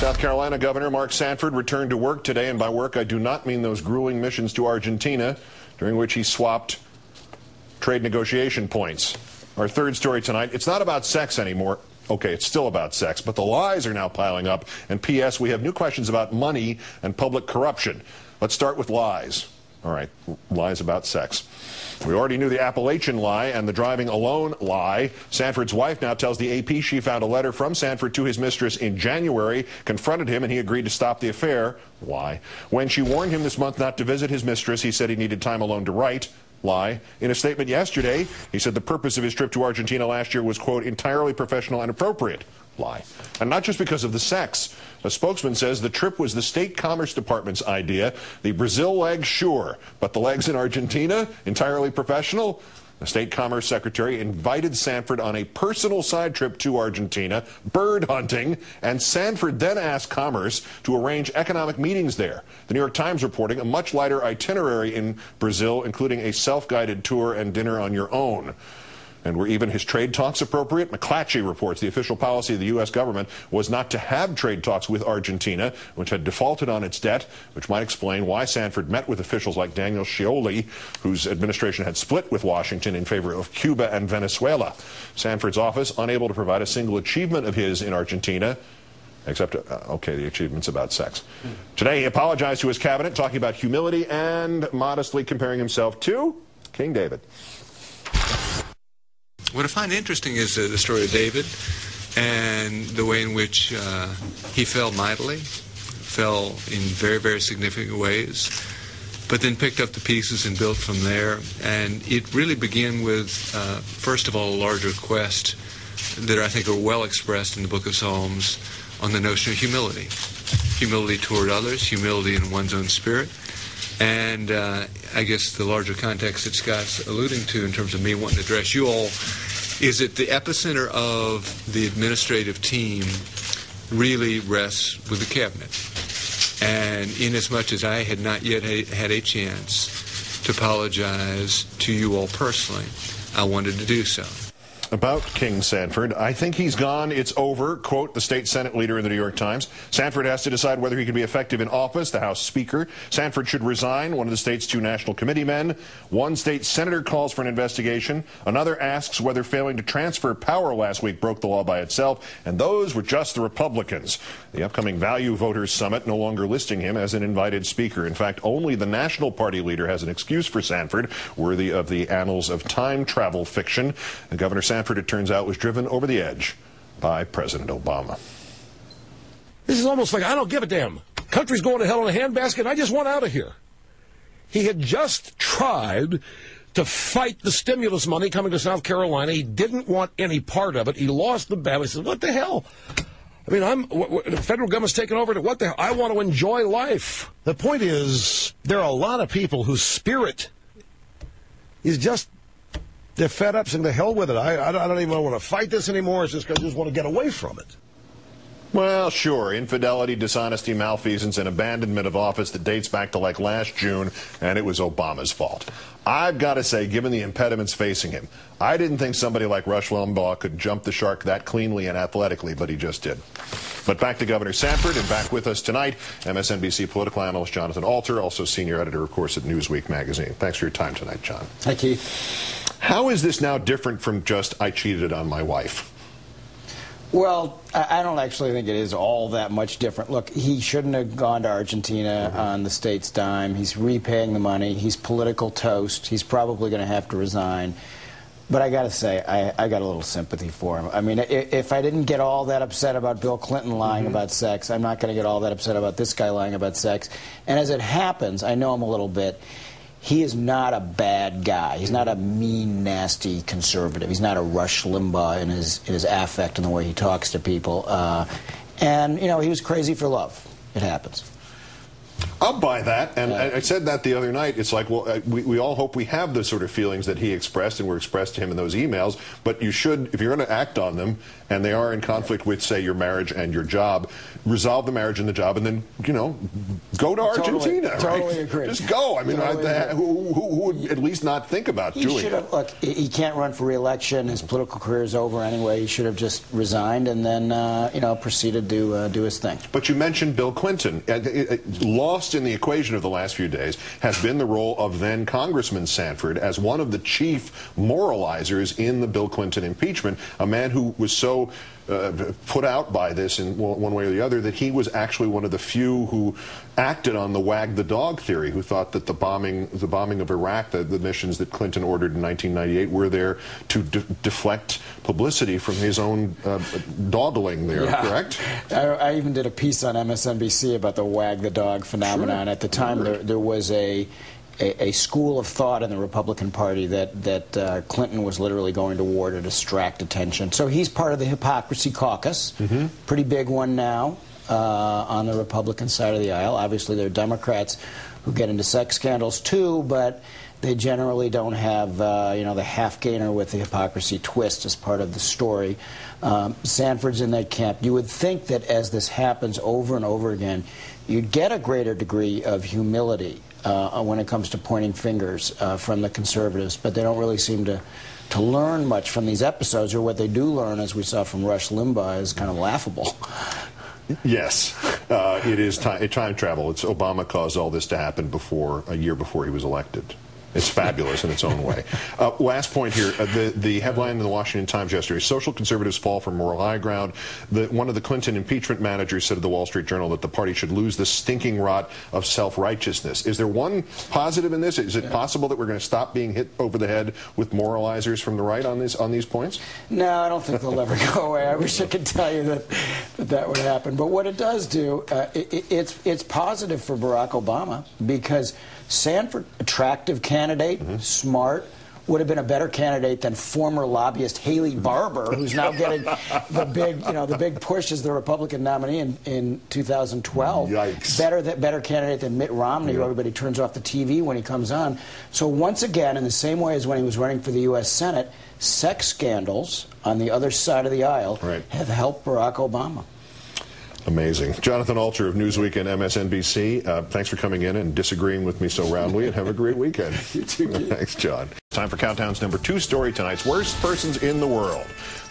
South Carolina Governor Mark Sanford returned to work today, and by work I do not mean those grueling missions to Argentina, during which he swapped trade negotiation points. Our third story tonight, it's not about sex anymore. Okay, it's still about sex, but the lies are now piling up. And P.S., we have new questions about money and public corruption. Let's start with lies. All right, lies about sex. We already knew the Appalachian lie and the driving alone lie. Sanford's wife now tells the AP she found a letter from Sanford to his mistress in January, confronted him, and he agreed to stop the affair. Lie. When she warned him this month not to visit his mistress, he said he needed time alone to write. Lie. In a statement yesterday, he said the purpose of his trip to Argentina last year was, quote, entirely professional and appropriate. Lie. And not just because of the sex. A spokesman says the trip was the State Commerce Department's idea. The Brazil leg, sure, but the legs in Argentina, entirely professional? The State Commerce Secretary invited Sanford on a personal side trip to Argentina, bird hunting, and Sanford then asked Commerce to arrange economic meetings there. The New York Times reporting a much lighter itinerary in Brazil, including a self-guided tour and dinner on your own. And were even his trade talks appropriate? McClatchy reports the official policy of the U.S. government was not to have trade talks with Argentina, which had defaulted on its debt, which might explain why Sanford met with officials like Daniel Scioli, whose administration had split with Washington in favor of Cuba and Venezuela. Sanford's office unable to provide a single achievement of his in Argentina, except, okay, the achievements about sex. Today he apologized to his cabinet, talking about humility and modestly comparing himself to King David. What I find interesting is the story of David and the way in which he fell mightily, fell in very, very significant ways, but then picked up the pieces and built from there. And it really began with, first of all, a larger quest that I think are well expressed in the book of Psalms on the notion of humility. Humility toward others, humility in one's own spirit. And I guess the larger context that Scott's alluding to in terms of me wanting to address you all is that the epicenter of the administrative team really rests with the cabinet. And inasmuch as I had not yet had a chance to apologize to you all personally, I wanted to do so. About King Sanford, I think he's gone, it's over, quote the state Senate leader in the New York Times. Sanford has to decide whether he can be effective in office, the House Speaker. Sanford should resign, one of the state's 2 national committee men. One state senator calls for an investigation. Another asks whether failing to transfer power last week broke the law by itself. And those were just the Republicans. The upcoming Value Voters Summit no longer listing him as an invited speaker. In fact, only the National Party leader has an excuse for Sanford, worthy of the annals of time travel fiction. And Governor Sanford, it turns out, was driven over the edge by President Obama. This is almost like, I don't give a damn. Country's going to hell in a handbasket. I just want out of here. He had just tried to fight the stimulus money coming to South Carolina. He didn't want any part of it. He lost the battle. He said, what the hell? I mean, the federal government's taken over. What the hell? I want to enjoy life. The point is, there are a lot of people whose spirit is just, they're fed up and to hell with it. I don't even want to fight this anymore. It's just because I just want to get away from it. Well, sure. Infidelity, dishonesty, malfeasance, and abandonment of office that dates back to like last June, and it was Obama's fault. I've got to say, given the impediments facing him, I didn't think somebody like Rush Limbaugh could jump the shark that cleanly and athletically, but he just did. But back to Governor Sanford, and back with us tonight, MSNBC political analyst Jonathan Alter, also senior editor, of course, at Newsweek magazine. Thanks for your time tonight, John. Hi, Keith. How is this now different from just, I cheated on my wife? Well, I don't actually think it is all that much different. Look, he shouldn't have gone to Argentina on the state's dime. He's repaying the money. He's political toast. He's probably going to have to resign. But I got to say, I got a little sympathy for him. I mean, if I didn't get all that upset about Bill Clinton lying about sex, I'm not going to get all that upset about this guy lying about sex. And as it happens, I know him a little bit. He is not a bad guy. He's not a mean, nasty conservative. He's not a Rush Limbaugh in his affect and the way he talks to people. And, you know, he was crazy for love. It happens. I'll buy that, and I said that the other night. It's like, well, we all hope we have the sort of feelings that he expressed and were expressed to him in those emails, but you should, if you're going to act on them, and they are in conflict with, say, your marriage and your job, resolve the marriage and the job, and then, you know, go to Argentina. Totally right? agree. Just go. I mean, who would at least not think about doing it? Look, he can't run for re-election. His political career is over anyway. He should have just resigned and then, you know, proceeded to do his thing. But you mentioned Bill Clinton. Lost in the equation of the last few days has been the role of then Congressman Sanford as one of the chief moralizers in the Bill Clinton impeachment, a man who was so put out by this in one way or the other that he was actually one of the few who acted on the wag the dog theory, who thought that the bombing of Iraq, the missions that Clinton ordered in 1998, were there to deflect publicity from his own dawdling there, correct? I even did a piece on MSNBC about the wag the dog phenomenon. At the time, there was a school of thought in the Republican Party that Clinton was literally going to war to distract attention. So he's part of the hypocrisy caucus, pretty big one now on the Republican side of the aisle. Obviously, there are Democrats who get into sex scandals too, but they generally don't have you know, the half-gainer with the hypocrisy twist as part of the story. Sanford's in that camp. You would think that as this happens over and over again, you'd get a greater degree of humility when it comes to pointing fingers from the conservatives, but they don't really seem to learn much from these episodes, or what they do learn, as we saw from Rush Limbaugh, is kind of laughable. Yes, it is time travel. Obama caused all this to happen a year before he was elected. It's fabulous in its own way. Last point here, the headline in the Washington Times yesterday, social conservatives fall from moral high ground. One of the Clinton impeachment managers said to the Wall Street Journal that the party should lose the stinking rot of self-righteousness. Is there one positive in this? Is it possible that we're going to stop being hit over the head with moralizers from the right on these points? No, I don't think they'll ever go away. I wish I could tell you that would happen. But what it does do, it's positive for Barack Obama, because Sanford, attractive candidate, smart, would have been a better candidate than former lobbyist Haley Barbour, who's now getting the big push as the Republican nominee in 2012. Yikes. Better candidate than Mitt Romney, who everybody turns off the TV when he comes on. So once again, in the same way as when he was running for the U.S. Senate, sex scandals on the other side of the aisle have helped Barack Obama. Amazing. Jonathan Alter of Newsweek and MSNBC, thanks for coming in and disagreeing with me so roundly, and have a great weekend. You too, Keith. Thanks, John. Time for Countdown's #2 story, tonight's worst persons in the world.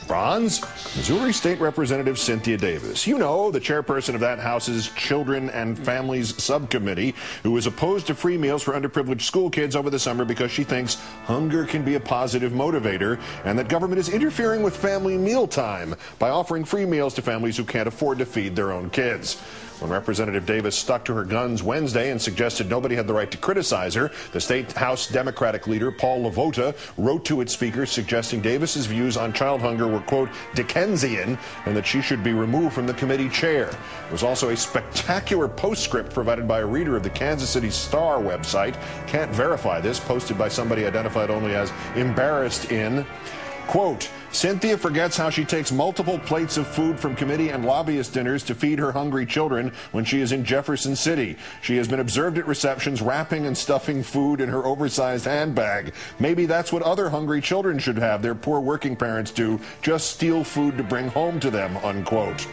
Bronze, Missouri State Representative Cynthia Davis. You know, the chairperson of that House's Children and Families Subcommittee, who is opposed to free meals for underprivileged school kids over the summer because she thinks hunger can be a positive motivator and that government is interfering with family mealtime by offering free meals to families who can't afford to feed their own kids. When Representative Davis stuck to her guns Wednesday and suggested nobody had the right to criticize her, the state House Democratic leader, Paul LaVota, wrote to its speaker suggesting Davis's views on child hunger were, quote, Dickensian, and that she should be removed from the committee chair. There was also a spectacular postscript provided by a reader of the Kansas City Star website. Can't verify this, posted by somebody identified only as embarrassed in, quote, Cynthia forgets how she takes multiple plates of food from committee and lobbyist dinners to feed her hungry children when she is in Jefferson City. She has been observed at receptions wrapping and stuffing food in her oversized handbag. Maybe that's what other hungry children should have their poor working parents do, just steal food to bring home to them, unquote.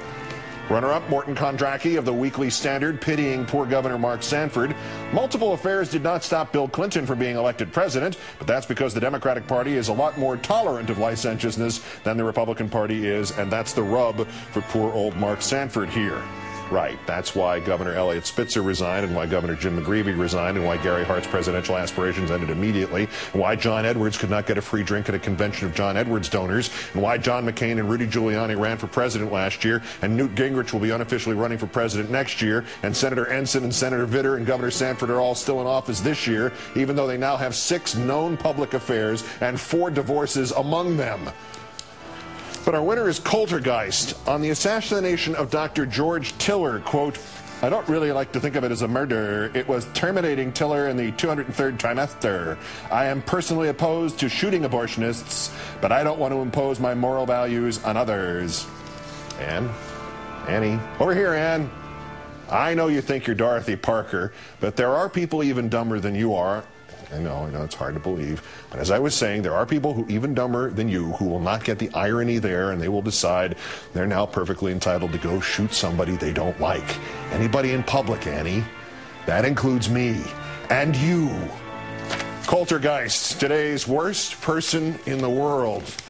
Runner-up Morton Kondracki of the Weekly Standard pitying poor Governor Mark Sanford. Multiple affairs did not stop Bill Clinton from being elected president, but that's because the Democratic Party is a lot more tolerant of licentiousness than the Republican Party is, and that's the rub for poor old Mark Sanford here. Right. That's why Governor Elliott Spitzer resigned, and why Governor Jim McGreevey resigned, and why Gary Hart's presidential aspirations ended immediately, and why John Edwards could not get a free drink at a convention of John Edwards donors, and why John McCain and Rudy Giuliani ran for president last year, and Newt Gingrich will be unofficially running for president next year, and Senator Ensign and Senator Vitter and Governor Sanford are all still in office this year, even though they now have 6 known public affairs and 4 divorces among them. But our winner is Coltergeist. On the assassination of Dr. George Tiller, quote, I don't really like to think of it as a murder. It was terminating Tiller in the 203rd trimester. I am personally opposed to shooting abortionists, but I don't want to impose my moral values on others. Annie, over here, Ann. I know you think you're Dorothy Parker, but there are people even dumber than you are. I know, it's hard to believe. But as I was saying, there are people who, even dumber than you, who will not get the irony there, and they will decide they're now perfectly entitled to go shoot somebody they don't like. Anybody in public, Annie. That includes me. And you. Coultergeist, today's worst person in the world.